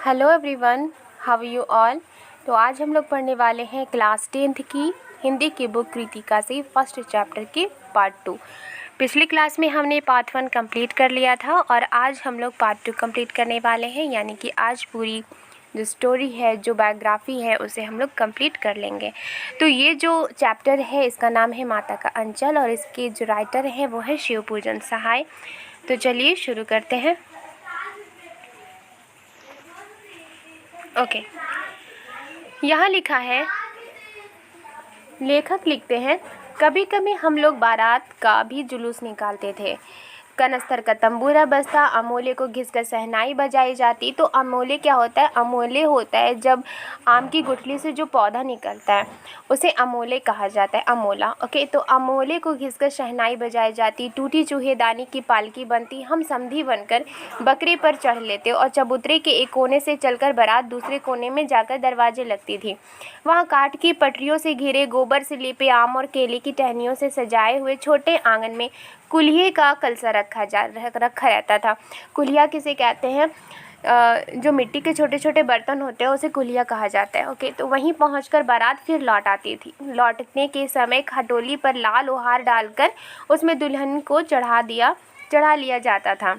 Hello everyone, how you all. तो आज हम लोग पढ़ने वाले हैं क्लास 10th की हिंदी की बुक कृतिका से फर्स्ट चैप्टर के पार्ट 2। पिछली क्लास में हमने पार्ट 1 कंप्लीट कर लिया था और आज हम लोग पार्ट 2 कंप्लीट करने वाले हैं, यानी कि आज पूरी जो स्टोरी है, जो बायोग्राफी है, उसे हम लोग कंप्लीट कर लेंगे। तो ये जो चैप्टर है इसका नाम है माता का अंचल और इसके जो राइटर है वो है शिवपूजन सहाय। तो चलिए शुरू करते हैं। ओके, यहाँ लिखा है, लेखक लिखते हैं, कभी कभी हम लोग बारात का भी जुलूस निकालते थे। कनस्तर का तंबूरा बजता, अमोले को घिसकर शहनाई बजाई जाती। तो अमोले क्या होता है? अमोले होता है जब आम की गुठली से जो पौधा निकलता है उसे अमोले कहा जाता है, अमोला। ओके, तो अमोले को घिसकर शहनाई बजाई जाती, टूटी चूहेदानी की पालकी बनती, हम समधी बनकर बकरे पर चढ़ लेते और चबूतरे के एक कोने से चलकर बारात दूसरे कोने में जाकर दरवाजे लगती थी। वहाँ काठ की पटरियों से घिरे, गोबर से लेपे, आम और केले की टहनियों से सजाए हुए छोटे आंगन में कुल्हिए का कलसा रखा रहता था। कुल्हिया किसे कहते हैं? जो मिट्टी के छोटे छोटे बर्तन होते हैं उसे कुल्हिया कहा जाता है। ओके, तो वहीं पहुंचकर बारात फिर लौट आती थी। लौटने के समय खटोली पर लाल ओहार डालकर उसमें दुल्हन को चढ़ा लिया जाता था।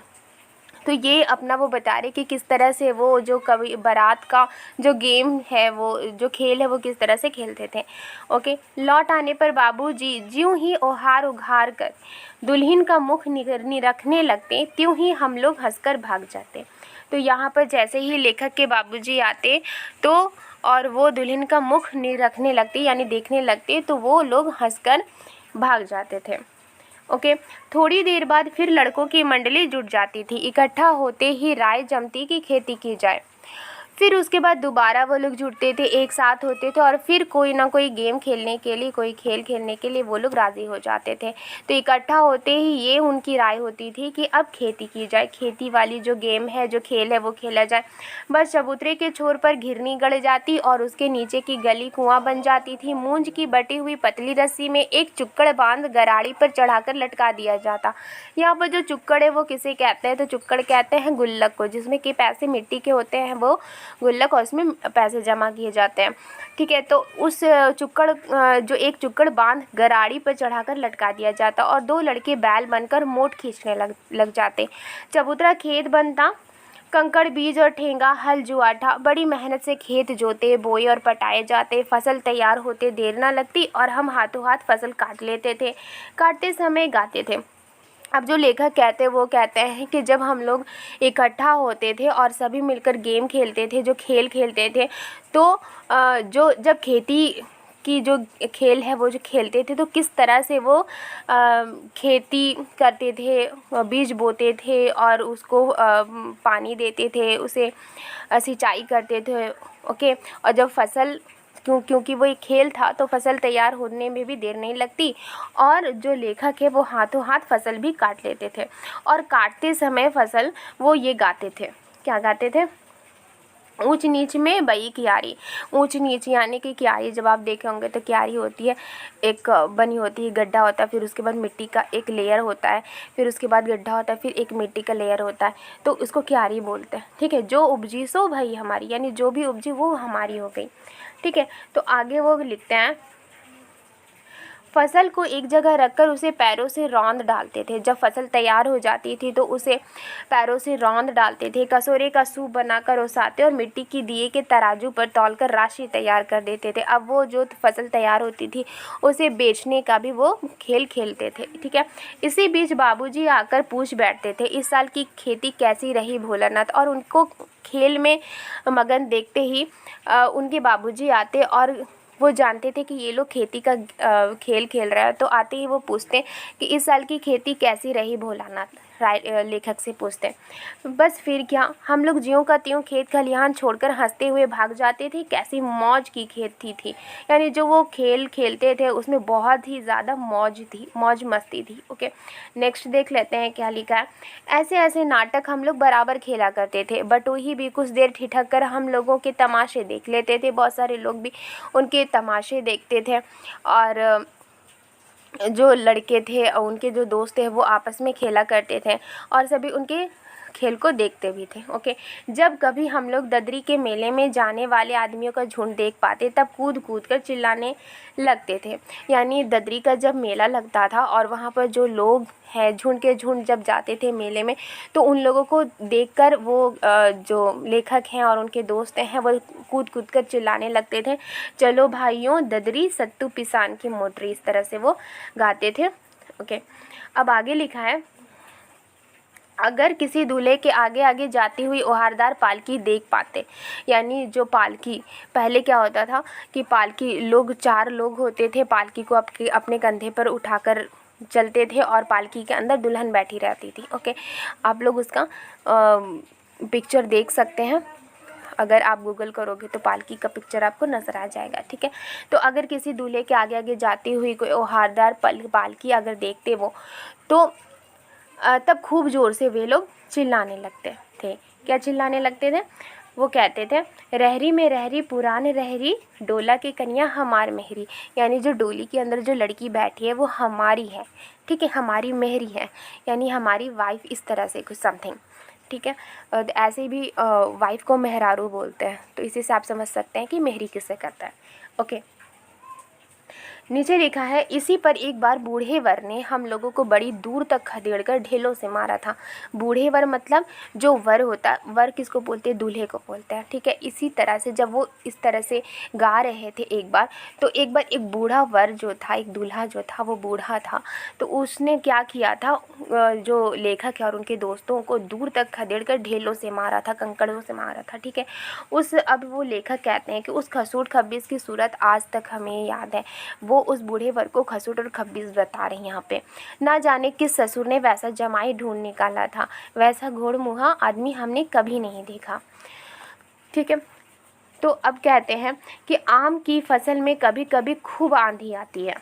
तो ये अपना वो बता रहे कि किस तरह से वो जो कभी बारात का जो गेम है, वो जो खेल है, वो किस तरह से खेलते थे। ओके, लौट आने पर बाबूजी ज्यों ही ओहार उघार कर दुल्हन का मुख निरखने लगते, त्यों ही हम लोग हंसकर भाग जाते। तो यहाँ पर जैसे ही लेखक के बाबूजी आते तो और वो दुल्हन का मुख निरखने लगते यानी देखने लगते, तो वो लोग हंसकर भाग जाते थे। ओके, थोड़ी देर बाद फिर लड़कों की मंडली जुट जाती थी। इकट्ठा होते ही राय जमती कि खेती की जाए। फिर उसके बाद दोबारा वो लोग जुटते थे, एक साथ होते थे और फिर कोई ना कोई गेम खेलने के लिए, कोई खेल खेलने के लिए वो लोग राज़ी हो जाते थे। तो इकट्ठा होते ही ये उनकी राय होती थी कि अब खेती की जाए, खेती वाली जो गेम है, जो खेल है, वो खेला जाए। बस चबूतरे के छोर पर घिरनी गड़ जाती और उसके नीचे की गली कुआं बन जाती थी। मूंज की बटी हुई पतली रस्सी में एक चुक्कड़ बांध गराड़ी पर चढ़ाकर लटका दिया जाता। यहाँ पर जो चुक्कड़ है वो किसे कहते हैं? तो चुक्कड़ कहते हैं गुल्लक को, जिसमें कि पैसे मिट्टी के होते हैं, वो गुल्लक, और उसमें पैसे जमा किए जाते हैं। ठीक है, तो उस जो एक चुक्कड़ बांध गराड़ी पर चढ़ाकर लटका दिया जाता और दो लड़के बैल बनकर मोट खींचने लग जाते। चबूतरा खेत बनता, कंकड़, बीज और ठेंगा, हल जुआठा, बड़ी मेहनत से खेत जोते, बोए और पटाए जाते। फसल तैयार होते देर न लगती और हम हाथों हाथ फसल काट लेते थे। काटते समय गाते थे। अब जो लेखक कहते हैं वो कहते हैं कि जब हम लोग इकट्ठा होते थे और सभी मिलकर गेम खेलते थे, जो खेल खेलते थे, तो जब खेती की जो खेल है वो जो खेलते थे, तो किस तरह से वो खेती करते थे, बीज बोते थे और उसको पानी देते थे, उसे सिंचाई करते थे। ओके, और जब फसल क्योंकि वो एक खेल था तो फसल तैयार होने में भी देर नहीं लगती और जो लेखक है वो हाथों हाथ फसल भी काट लेते थे और काटते समय फसल वो ये गाते थे। क्या गाते थे? ऊंच नीच में बई क्यारी। ऊंच नीच यानी कि क्यारी, जब आप देखे होंगे तो क्यारी होती है, एक बनी होती है, गड्ढा होता है, फिर उसके बाद मिट्टी का एक लेयर होता है, फिर उसके बाद गड्ढा होता है, फिर एक मिट्टी का लेयर होता है, तो उसको क्यारी बोलते हैं। ठीक है, जो उपजी सो भई हमारी, यानी जो भी उपजी वो हमारी हो गई। ठीक है, तो आगे वो लिखते हैं, फसल को एक जगह रखकर उसे पैरों से रौंद डालते थे। जब फसल तैयार हो जाती थी तो उसे पैरों से रौंद डालते थे। कसोरे का सूप बनाकर ओसाते और मिट्टी की दिए के तराजू पर तौलकर राशि तैयार कर देते थे। अब वो जो फसल तैयार होती थी उसे बेचने का भी वो खेल खेलते थे। ठीक है, इसी बीच बाबूजी आकर पूछ बैठते थे, इस साल की खेती कैसी रही भोलानाथ? और उनको खेल में मगन देखते ही उनके बाबूजी आते और वो जानते थे कि ये लोग खेती का खेल खेल रहा है, तो आते ही वो पूछते कि इस साल की खेती कैसी रही भोलानाथ? लेखक से पूछते। बस फिर क्या, हम लोग ज्यों का त्यों खेत खलिहान छोड़कर हंसते हुए भाग जाते थे। कैसी मौज की खेती थी, यानी जो वो खेल खेलते थे उसमें बहुत ही ज़्यादा मौज मस्ती थी। ओके, नेक्स्ट देख लेते हैं क्या लिखा है। ऐसे ऐसे नाटक हम लोग बराबर खेला करते थे। बटोही भी कुछ देर ठिठक कर हम लोगों के तमाशे देख लेते थे। बहुत सारे लोग भी उनके तमाशे देखते थे और जो लड़के थे और उनके जो दोस्त थे वो आपस में खेला करते थे और सभी उनके खेल को देखते भी थे। ओके, जब कभी हम लोग ददरी के मेले में जाने वाले आदमियों का झुंड देख पाते तब कूद कूद कर चिल्लाने लगते थे। यानी ददरी का जब मेला लगता था और वहाँ पर जो लोग हैं झुंड के झुंड जब जाते थे मेले में, तो उन लोगों को देखकर वो जो लेखक हैं और उनके दोस्त हैं वो कूद कूद कर चिल्लाने लगते थे, चलो भाइयों ददरी सत्तू पिसान की मोटरी, इस तरह से वो गाते थे। ओके, अब आगे लिखा है, अगर किसी दूल्हे के आगे आगे जाती हुई ओहारदार पालकी देख पाते, यानी जो पालकी, पहले क्या होता था कि पालकी लोग 4 लोग होते थे, पालकी को अपने कंधे पर उठाकर चलते थे और पालकी के अंदर दुल्हन बैठी रहती थी। ओके, आप लोग उसका पिक्चर देख सकते हैं, अगर आप गूगल करोगे तो पालकी का पिक्चर आपको नज़र आ जाएगा। ठीक है, तो अगर किसी दूल्हे के आगे आगे जाती हुई कोई ओहारदार पालकी अगर देखते वो, तो तब खूब ज़ोर से वे लोग चिल्लाने लगते थे। क्या चिल्लाने लगते थे? वो कहते थे, रहरी में रहरी पुरान रहरी, डोला की कन्या हमार मेहरी। यानी जो डोली के अंदर जो लड़की बैठी है वो हमारी है, ठीक है, हमारी मेहरी है, यानी हमारी वाइफ, इस तरह से कुछ समथिंग। ठीक है, ऐसे भी वाइफ को मेहरारू बोलते हैं, तो इसी से आप समझ सकते हैं कि मेहरी किसे कहता है। ओके, नीचे लिखा है, इसी पर एक बार बूढ़े वर ने हम लोगों को बड़ी दूर तक खदेड़कर ढेलों से मारा था। बूढ़े वर मतलब जो वर होता, वर किसको बोलते हैं? दूल्हे को बोलते हैं। ठीक है, इसी तरह से जब वो इस तरह से गा रहे थे एक बार, तो एक बार एक बूढ़ा वर जो था, एक दूल्हा जो था वो बूढ़ा था, तो उसने क्या किया था, जो लेखक है और उनके दोस्तों को दूर तक खदेड़कर ढेलों से मारा था, कंकड़ों से मारा था। ठीक है, अब वो लेखक कहते हैं कि उस खसूट खब्बीस की सूरत आज तक हमें याद है। वो उस बूढ़े वर को खसूट और खब्बीस बता रहे हैं यहाँ पे। ना जाने किस ससुर ने वैसा जमाई ढूंढ निकाला था, वैसा घोड़मुहा आदमी हमने कभी नहीं देखा। ठीक है, तो अब कहते हैं कि आम की फसल में कभी कभी खूब आंधी आती है।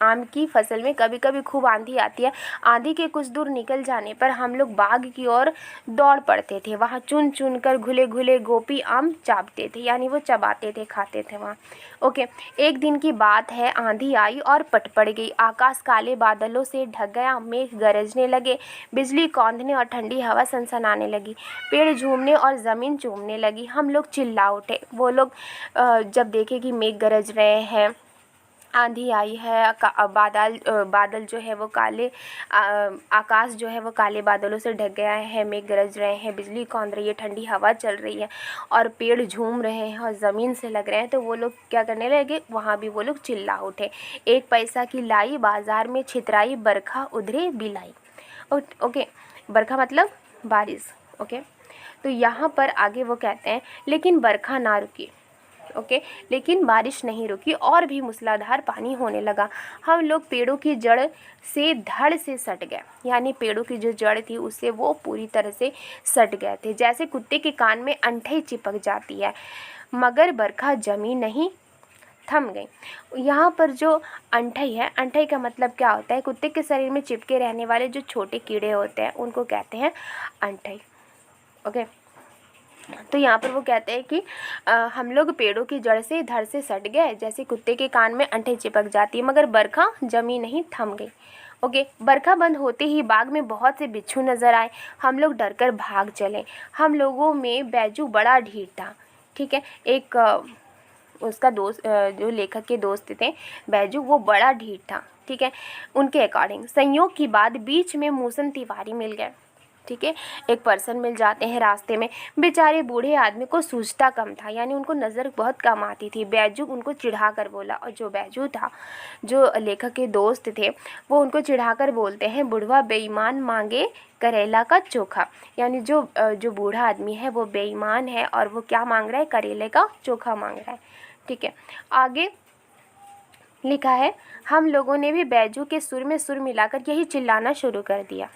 आम की फसल में कभी कभी खूब आंधी आती है। आंधी के कुछ दूर निकल जाने पर हम लोग बाग की ओर दौड़ पड़ते थे। वहाँ चुन चुन कर घुले घुले गोपी आम चाटते थे, यानी वो चबाते थे, खाते थे वहाँ। ओके, एक दिन की बात है, आंधी आई और पट पड़ गई। आकाश काले बादलों से ढक गया, मेघ गरजने लगे, बिजली कौंधने और ठंडी हवा सनसनाने लगी, पेड़ झूमने और ज़मीन चूमने लगी। हम लोग चिल्ला उठे। वो लोग जब देखे कि मेघ गरज रहे हैं, आंधी आई है, बादल जो है वो काले, आकाश जो है वो काले बादलों से ढक गया है, मेघ गरज रहे हैं, बिजली कौंध रही है, ठंडी हवा चल रही है और पेड़ झूम रहे हैं और ज़मीन से लग रहे हैं, तो वो लोग क्या करने लगे, वहाँ भी वो लोग चिल्ला उठे। 1 पैसा की लाई, बाज़ार में छितराई, बरखा उधरे बिलाई। ओके, बरखा मतलब बारिश। ओके, तो यहाँ पर आगे वो कहते हैं, लेकिन बरखा ना रुकी। ओके, लेकिन बारिश नहीं रुकी और भी मूसलाधार पानी होने लगा। हम लोग पेड़ों की जड़ से धड़ से सट गए, यानी पेड़ों की जो जड़ थी उससे वो पूरी तरह से सट गए थे, जैसे कुत्ते के कान में अंठई चिपक जाती है, मगर बरखा जमी नहीं, थम गई। यहाँ पर जो अंठई है, अंठई का मतलब क्या होता है? कुत्ते के शरीर में चिपके रहने वाले जो छोटे कीड़े होते हैं उनको कहते हैं अंठई। ओके, तो यहाँ पर वो कहते हैं कि हम लोग पेड़ों की जड़ से धड़ से सट गए, जैसे कुत्ते के कान में अंठे चिपक जाती है, मगर बरखा जमी नहीं, थम गई। ओके, बरखा बंद होते ही बाग में बहुत से बिच्छू नज़र आए। हम लोग डर कर भाग चले। हम लोगों में बैजू बड़ा ढीठ था। ठीक है, एक उसका दोस्त, जो लेखक के दोस्त थे बैजू, वो बड़ा ढीठ था। ठीक है, उनके अकॉर्डिंग संयोग की बात बीच में मूसन तिवारी मिल गए। ठीक है, एक पर्सन मिल जाते हैं रास्ते में। बेचारे बूढ़े आदमी को सूझता कम था, यानी उनको नज़र बहुत कम आती थी। बैजू उनको चिढ़ा कर बोला, और जो बैजू था, जो लेखक के दोस्त थे, वो उनको चिढ़ा कर बोलते हैं, बुढ़वा बेईमान मांगे करेला का चोखा। यानी जो बूढ़ा आदमी है वो बेईमान है और वो क्या मांग रहा है? करेले का चोखा मांग रहा है। ठीक है, आगे लिखा है, हम लोगों ने भी बैजू के सुर में सुर मिलाकर यही चिल्लाना शुरू कर दिया।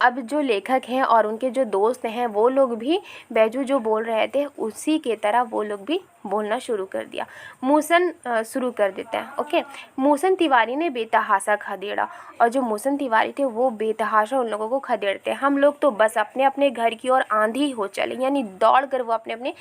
अब जो लेखक हैं और उनके जो दोस्त हैं वो लोग भी बैजू जो बोल रहे थे उसी के तरह वो लोग भी बोलना शुरू कर दिया। मूसन शुरू कर देते हैं। ओके, मूसन तिवारी ने बेतहाशा खदेड़ा, और जो मूसन तिवारी थे वो बेतहाशा उन लोगों को खदेड़ते हैं। हम लोग तो बस अपने अपने घर की ओर आंधी हो चले, यानी दौड़ कर वो अपने अपने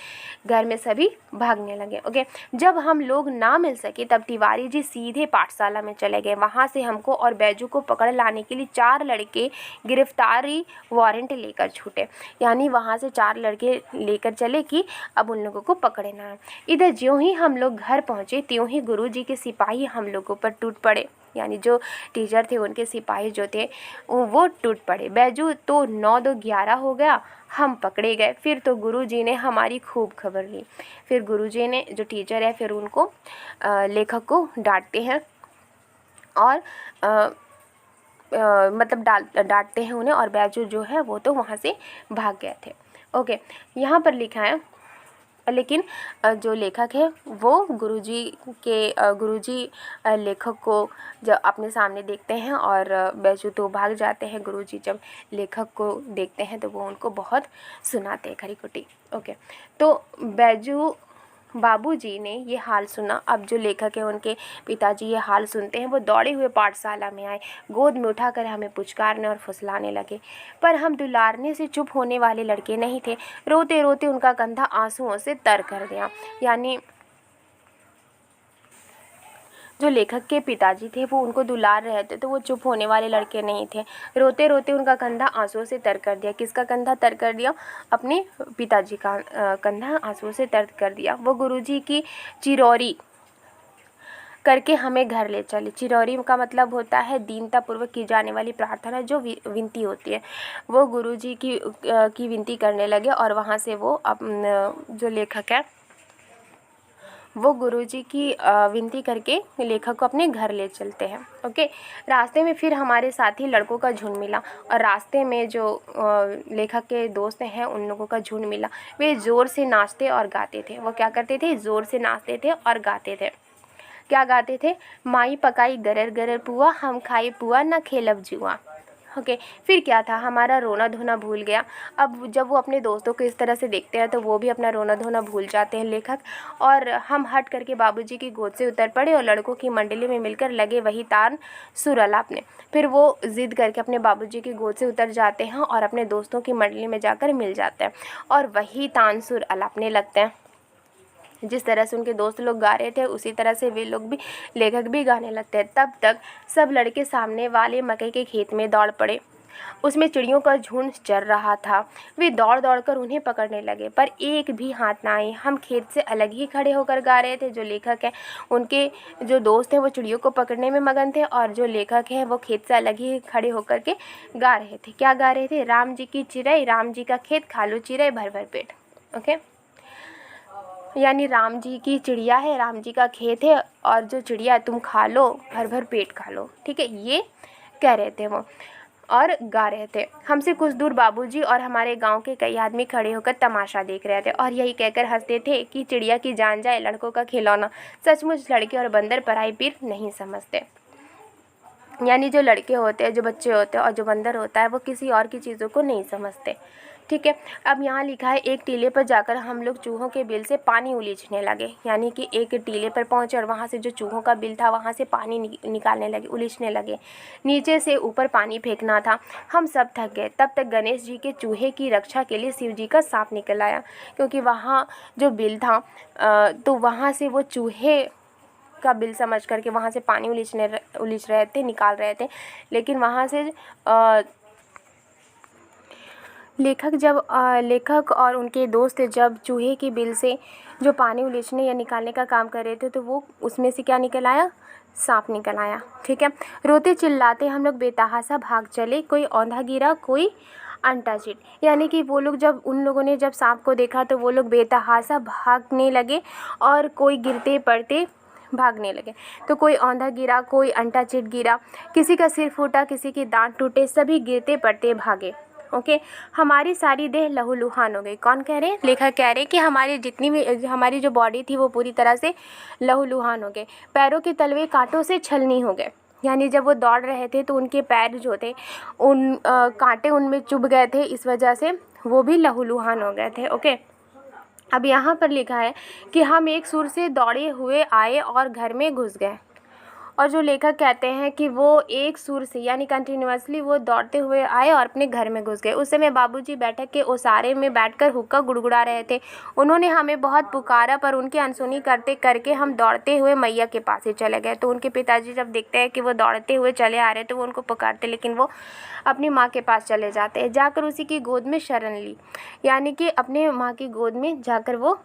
घर में सभी भागने लगे। ओके, जब हम लोग ना मिल सके तब तिवारी जी सीधे पाठशाला में चले गए। वहाँ से हमको और बैजू को पकड़ लाने के लिए 4 लड़के गिरफ्तारी वारंट लेकर छूटे, यानी वहाँ से 4 लड़के लेकर चले कि अब उन लोगों को पकड़ना है। इधर ज्यों ही हम लोग घर पहुँचे त्यों ही गुरुजी के सिपाही हम लोगों पर टूट पड़े, यानी जो टीचर थे उनके सिपाही जो थे वो टूट पड़े। बैजू तो 9-2-11 हो गया, हम पकड़े गए। फिर तो गुरुजी ने हमारी खूब खबर ली। फिर गुरुजी ने, जो टीचर है, फिर उनको लेखक को डांटते हैं और मतलब डांटते हैं उन्हें, और बैजू जो है वो तो वहाँ से भाग गए थे। ओके, यहाँ पर लिखा है, लेकिन जो लेखक है वो गुरुजी लेखक को जब अपने सामने देखते हैं और बैजू तो भाग जाते हैं, गुरुजी जब लेखक को देखते हैं तो वो उनको बहुत सुनाते हैं खरी खोटी। ओके, तो बैजू बाबूजी ने ये हाल सुना। अब जो लेखक है उनके पिताजी ये हाल सुनते हैं, वो दौड़े हुए पाठशाला में आए, गोद में उठाकर हमें पुचकारने और फुसलाने लगे। पर हम दुलारने से चुप होने वाले लड़के नहीं थे। रोते रोते उनका कंधा आंसुओं से तर कर दिया, यानी जो लेखक के पिताजी थे वो उनको दुलार रहे थे, तो वो चुप होने वाले लड़के नहीं थे। रोते रोते उनका कंधा आंसुओं से तर कर दिया। किसका कंधा तर कर दिया? अपने पिताजी का कंधा आंसुओं से तर कर दिया। वो गुरुजी की चिरौरी करके हमें घर ले चले। चिरौरी का मतलब होता है दीनतापूर्वक की जाने वाली प्रार्थना, जो विनती होती है। वो गुरुजी की विनती करने लगे, और वहाँ से वो जो लेखक है वो गुरुजी की विनती करके लेखक को अपने घर ले चलते हैं। ओके, रास्ते में फिर हमारे साथी लड़कों का झुंड मिला, और रास्ते में जो लेखक के दोस्त हैं उन लोगों का झुंड मिला। वे ज़ोर से नाचते और गाते थे। वो क्या करते थे? ज़ोर से नाचते थे और गाते थे। क्या गाते थे? माई पकाई गरर गरर पुआ, हम खाई पुआ न खेलब जुआ। ओके, फिर क्या था? हमारा रोना धोना भूल गया। अब जब वो अपने दोस्तों को इस तरह से देखते हैं तो वो भी अपना रोना धोना भूल जाते हैं लेखक, और हम हट करके बाबूजी की गोद से उतर पड़े और लड़कों की मंडली में मिलकर लगे वही तान सुर अलापने। फिर वो ज़िद करके अपने बाबूजी की गोद से उतर जाते हैं और अपने दोस्तों की मंडली में जाकर मिल जाते हैं और वही तान सुर अलापने लगते हैं। जिस तरह से उनके दोस्त लोग गा रहे थे उसी तरह से वे लोग भी, लेखक भी गाने लगते हैं। तब तक सब लड़के सामने वाले मकई के खेत में दौड़ पड़े। उसमें चिड़ियों का झुंड चर रहा था। वे दौड़ दौड़ कर उन्हें पकड़ने लगे, पर एक भी हाथ ना आई। हम खेत से अलग ही खड़े होकर गा रहे थे। जो लेखक है उनके जो दोस्त हैं वो चिड़ियों को पकड़ने में मगन थे, और जो लेखक है वो खेत से अलग ही खड़े होकर के गा रहे थे। क्या गा रहे थे? राम जी की चिड़ै, राम जी का खेत, खा लो चिड़ै भर भर पेट। ओके, यानी राम जी की चिड़िया है, राम जी का खेत है, और जो चिड़िया तुम खा लो, भर भर पेट खा लो। ठीक है, ये कह रहे थे वो और गा रहे थे। हमसे कुछ दूर बाबूजी और हमारे गांव के कई आदमी खड़े होकर तमाशा देख रहे थे और यही कहकर हंसते थे कि चिड़िया की जान जाए लड़कों का खिलौना। सचमुच लड़के और बंदर पराई पीर नहीं समझते। यानी जो लड़के होते हैं, जो बच्चे होते हैं, और जो बंदर होता है वो किसी और की चीज़ों को नहीं समझते। ठीक है, अब यहाँ लिखा है एक टीले पर जाकर हम लोग चूहों के बिल से पानी उलीचने लगे। यानी कि एक टीले पर पहुँचे और वहाँ से जो चूहों का बिल था वहाँ से पानी निकालने लगे, उलीचने लगे। नीचे से ऊपर पानी फेंकना था। हम सब थक गए। तब तक गणेश जी के चूहे की रक्षा के लिए शिव जी का सांप निकल आया, क्योंकि वहाँ जो बिल था तो वहाँ से वो चूहे का बिल समझ करके वहाँ से पानी उलीच रहे थे, निकाल रहे थे। लेकिन वहाँ से लेखक और उनके दोस्त जब चूहे की बिल से जो पानी उलीचने या निकालने का काम कर रहे थे तो वो उसमें से क्या निकल आया? सांप निकल आया। ठीक है, रोते चिल्लाते हम लोग बेतहाशा भाग चले। कोई औंधा गिरा, कोई अंटा चिट। यानी कि वो लोग उन लोगों ने जब सांप को देखा तो वो लोग बेतहाशा भागने लगे और कोई गिरते पड़ते भागने लगे। तो कोई औंधा गिरा, कोई अंटा चिट गिरा, किसी का सिर फूटा, किसी के दांत टूटे, सभी गिरते पड़ते भागे। ओके, हमारी सारी देह लहूलुहान हो गई। कौन कह रहे हैं? लेखक कह रहे हैं कि हमारी जितनी भी हमारी जो बॉडी थी वो पूरी तरह से लहूलुहान हो गए। पैरों के तलवे कांटों से छलनी हो गए। यानी जब वो दौड़ रहे थे तो उनके पैर जो थे उन कांटे उनमें चुभ गए थे, इस वजह से वो भी लहूलुहान हो गए थे। ओके, अब यहाँ पर लिखा है कि हम एक सुर से दौड़े हुए आए और घर में घुस गए। और जो लेखक कहते हैं कि वो एक सुर से यानी कंटिन्यूअसली वो दौड़ते हुए आए और अपने घर में घुस गए। उस समय बाबूजी बैठक के ओसारे में बैठकर हुक्का गुड़गुड़ा रहे थे। उन्होंने हमें बहुत पुकारा, पर उनकी अनसुनी करते करके हम दौड़ते हुए मैया के पास ही चले गए। तो उनके पिताजी जब देखते हैं कि वो दौड़ते हुए चले आ रहे तो वो उनको पुकारते, लेकिन वो अपनी माँ के पास चले जाते हैं। जाकर उसी की गोद में शरण ली, यानी कि अपने माँ की गोद में जाकर वो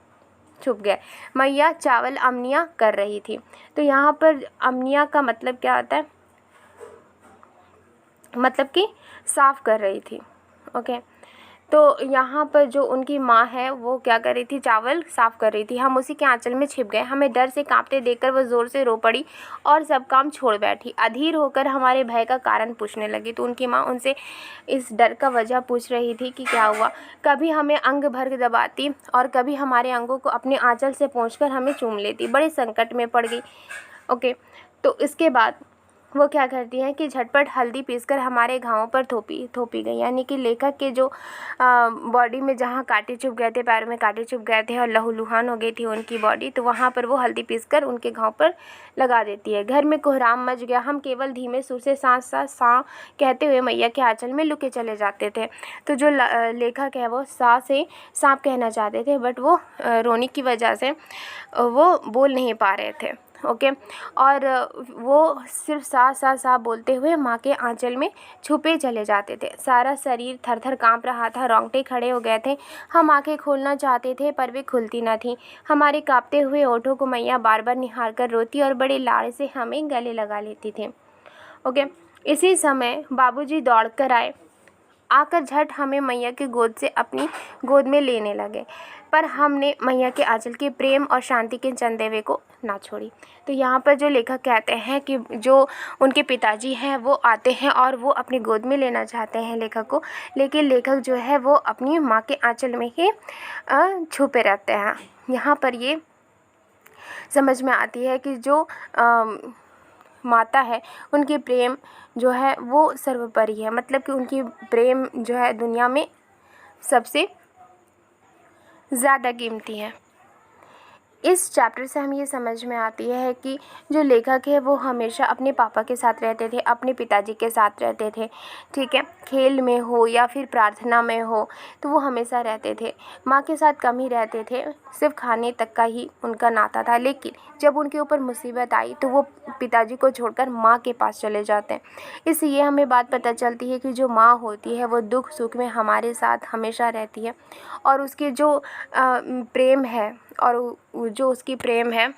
छुप गए। मैया चावल अमनिया कर रही थी। तो यहाँ पर अमनिया का मतलब क्या होता है, मतलब कि साफ़ कर रही थी। ओके, तो यहाँ पर जो उनकी माँ है वो क्या कर रही थी, चावल साफ़ कर रही थी। हम उसी के आंचल में छिप गए। हमें डर से कांपते देखकर वह ज़ोर से रो पड़ी और सब काम छोड़ बैठी। अधीर होकर हमारे भय का कारण पूछने लगी। तो उनकी माँ उनसे इस डर का वजह पूछ रही थी कि क्या हुआ। कभी हमें अंग भर दबाती और कभी हमारे अंगों को अपने आंचल से पोंछकर हमें चूम लेती। बड़े संकट में पड़ गई। ओके, तो इसके बाद वो क्या करती हैं कि झटपट हल्दी पीसकर हमारे घावों पर थोपी गई। यानी कि लेखक के जो बॉडी में जहाँ कांटे चुभ गए थे, पैरों में कांटे चुभ गए थे और लहूलुहान हो गई थी उनकी बॉडी, तो वहाँ पर वो हल्दी पीसकर उनके घाव पर लगा देती है। घर में कोहराम मच गया। हम केवल धीमे सुर से सा कहते हुए मैया के आंचल में लुके चले जाते थे। तो जो लेखक है वो सा से सांप कहना चाहते थे, बट वो रोने की वजह से वो बोल नहीं पा रहे थे। ओके, और वो सिर्फ सा बोलते हुए माँ के आंचल में छुपे चले जाते थे। सारा शरीर थर थर काँप रहा था, रोंगटे खड़े हो गए थे। हम आंखें खोलना चाहते थे पर वे खुलती न थीं। हमारे कांपते हुए ओठों को मैया बार बार निहार कर रोती और बड़े लाड़ से हमें गले लगा लेती थी। ओके, इसी समय बाबूजी दौड़ कर आकर झट हमें मैया की गोद से अपनी गोद में लेने लगे, पर हमने मैया के आंचल के प्रेम और शांति के चंदेवे को ना छोड़ी। तो यहाँ पर जो लेखक कहते हैं कि जो उनके पिताजी हैं वो आते हैं और वो अपनी गोद में लेना चाहते हैं लेखक को, लेकिन लेखक जो है वो अपनी माँ के आंचल में ही छुपे रहते हैं। यहाँ पर ये समझ में आती है कि जो माता है उनकी प्रेम जो है वो सर्वोपरि है, मतलब कि उनकी प्रेम जो है दुनिया में सबसे ज़्यादा कीमती है। इस चैप्टर से हमें ये समझ में आती है कि जो लेखक है वो हमेशा अपने पापा के साथ रहते थे, अपने पिताजी के साथ रहते थे। ठीक है, खेल में हो या फिर प्रार्थना में हो तो वो हमेशा रहते थे। माँ के साथ कम ही रहते थे, सिर्फ खाने तक का ही उनका नाता था। लेकिन जब उनके ऊपर मुसीबत आई तो वो पिताजी को छोड़कर माँ के पास चले जाते हैं। इससे ये हमें बात पता चलती है कि जो माँ होती है वो दुख सुख में हमारे साथ हमेशा रहती है, और उसके जो प्रेम है और जो उसकी प्रेम है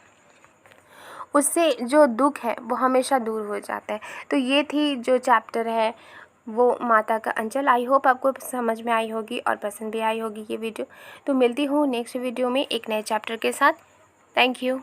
उससे जो दुख है वो हमेशा दूर हो जाता है। तो ये थी जो चैप्टर है वो माता का अंचल। आई होप आपको समझ में आई होगी और पसंद भी आई होगी ये वीडियो। तो मिलती हूँ नेक्स्ट वीडियो में एक नए चैप्टर के साथ। Thank you.